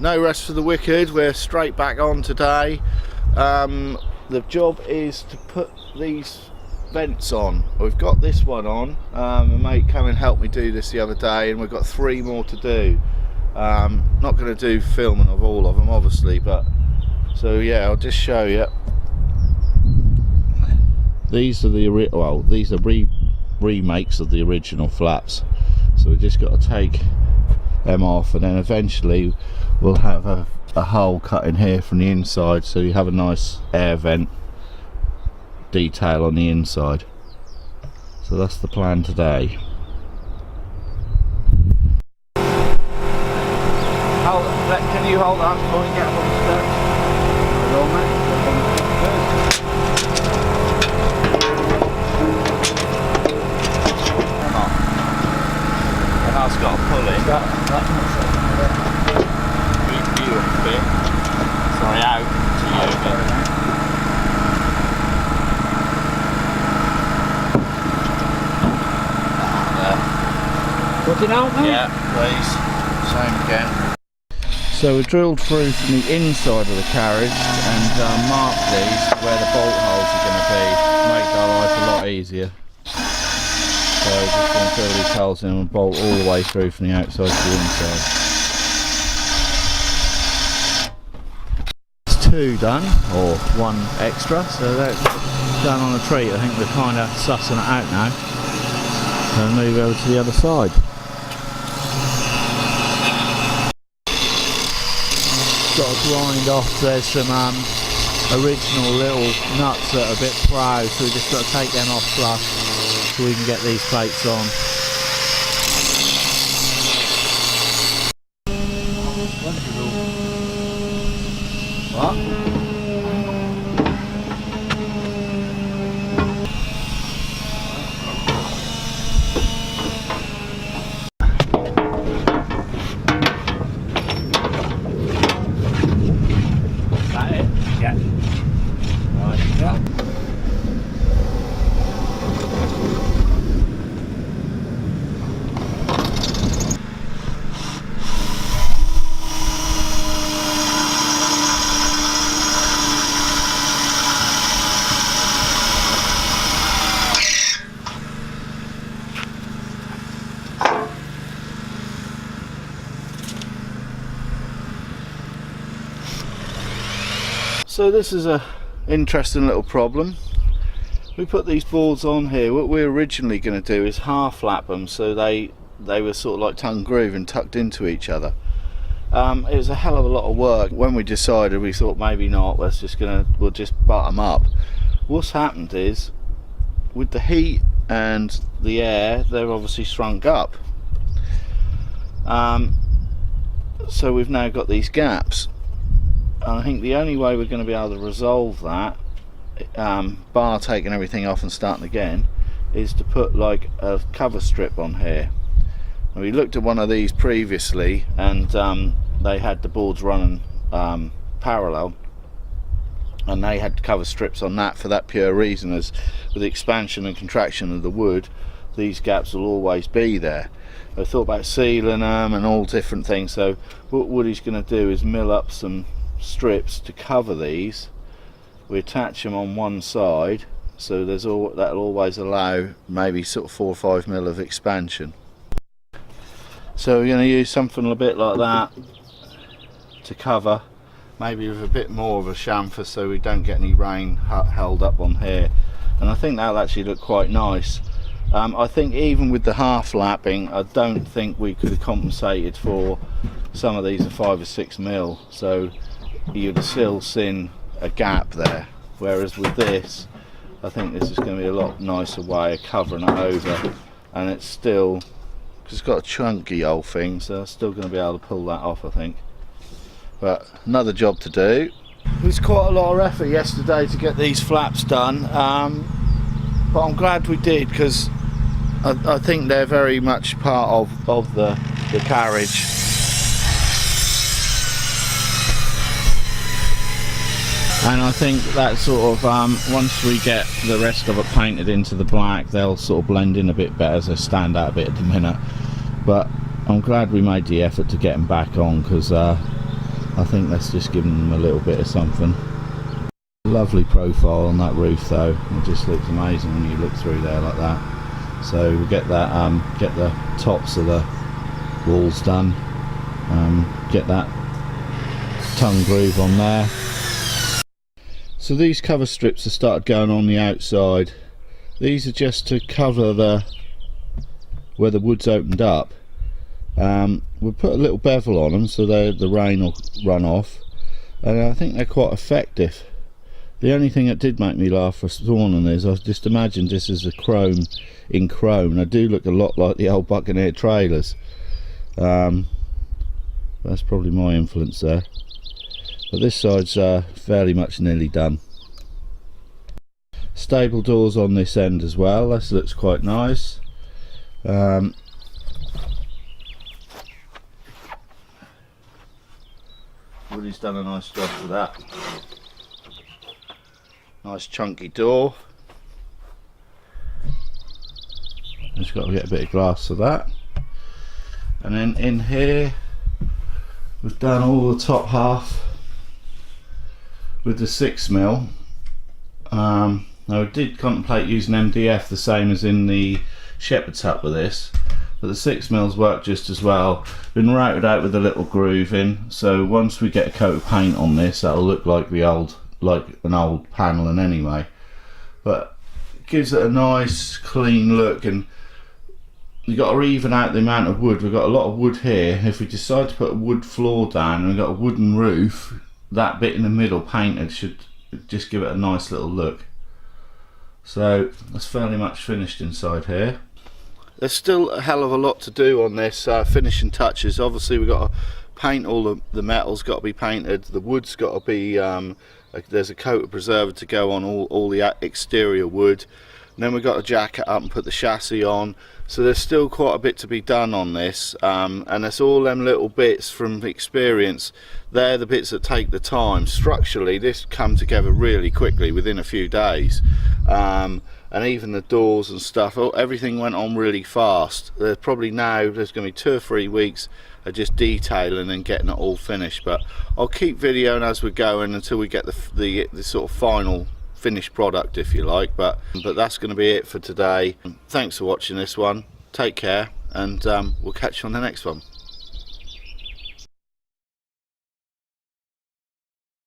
no rest for the wicked. We're straight back on today. The job is to put these vents on. We've got this one on. A mate came and helped me do this the other day, and we've got 3 more to do. Not going to do filming of all of them, obviously, but so yeah, I'll just show you. These are remakes of the original flaps, so we've just got to take them off, and then eventually we'll have a hole cut in here from the inside, so you have a nice air vent detail on the inside. So that's the plan today. Can you hold on before we get up on the steps? And I've got to pull it. You a bit. Sorry, out to you a bit. Looking out now? Yeah, please. Same again. So we drilled through from the inside of the carriage and marked these where the bolt holes are going to be to make our life a lot easier. So we're just going to drill these holes in and bolt all the way through from the outside to the inside. It's 2 done, or 1 extra, so that's done on a treat. I think we're kind of sussing it out now. So move over to the other side. Got to grind off, there's some original little nuts that are a bit proud, so we've just got to take them off flush so we can get these plates on. What? So this is a interesting little problem. We put these boards on here. What we're originally going to do is half flap them so they were sort of like tongue groove and tucked into each other. It was a hell of a lot of work. When we decided, we thought maybe not, we'll just butt them up. What's happened is, with the heat and the air, they've obviously shrunk up. So we've now got these gaps. And I think the only way we're going to be able to resolve that, bar taking everything off and starting again, is to put like a cover strip on here. And we looked at one of these previously, and they had the boards running parallel, and they had cover strips on that for that pure reason, as with the expansion and contraction of the wood, these gaps will always be there. I thought about sealing them and all different things, so what Woody's going to do is mill up some strips to cover these. We attach them on one side, so that'll always allow maybe sort of 4 or 5 mil of expansion. So we're going to use something a bit like that to cover, maybe with a bit more of a chamfer so we don't get any rain held up on here, and I think that'll actually look quite nice. I think even with the half lapping, I don't think we could have compensated for some of these are 5 or 6 mil, so you'd still seen a gap there, whereas with this I think this is going to be a lot nicer way of covering it over, and it's still, because it's got a chunky old thing, so I'm still going to be able to pull that off, I think. But another job to do. It was quite a lot of effort yesterday to get these flaps done, but I'm glad we did, because I think they're very much part of the carriage. And I think that sort of, once we get the rest of it painted into the black, they'll sort of blend in a bit better, so stand out a bit at the minute. But I'm glad we made the effort to get them back on, because I think that's just giving them a little bit of something. Lovely profile on that roof though, it just looks amazing when you look through there like that. So we'll get that, get the tops of the walls done, get that tongue groove on there. So these cover strips have started going on the outside. These are just to cover the where the wood's opened up. We'll put a little bevel on them so the rain will run off, and I think they're quite effective. The only thing that did make me laugh for Thorn is I just imagined this as a chrome in chrome, and I do look a lot like the old Buccaneer trailers. That's probably my influence there. But this side's fairly much nearly done. Stable doors on this end as well, this looks quite nice. Woody's done a nice job for that. Nice chunky door. Just got to get a bit of glass for that. And then in here we've done all the top half with the 6mm. Now I did contemplate using MDF the same as in the shepherd's hut with this, but the 6mm work just as well. Been routed out with a little groove in, so once we get a coat of paint on this, that'll look like an old paneling anyway. But it gives it a nice clean look, and you've got to even out the amount of wood. We've got a lot of wood here. If we decide to put a wood floor down and we've got a wooden roof, that bit in the middle painted should just give it a nice little look. So that's fairly much finished inside here. There's still a hell of a lot to do on this, finishing touches. Obviously we've got to paint all the metal's got to be painted, the wood's got to be, there's a coat of preserver to go on all the exterior wood. And then we've got to jack it up and put the chassis on. So there's still quite a bit to be done on this, and it's all them little bits from experience. They're the bits that take the time. Structurally this come together really quickly within a few days, and even the doors and stuff, everything went on really fast. There's probably now there's going to be 2 or 3 weeks of just detailing and getting it all finished, but I'll keep videoing as we're going until we get the sort of final finished product, if you like. But that's going to be it for today. Thanks for watching this one. Take care, and we'll catch you on the next one.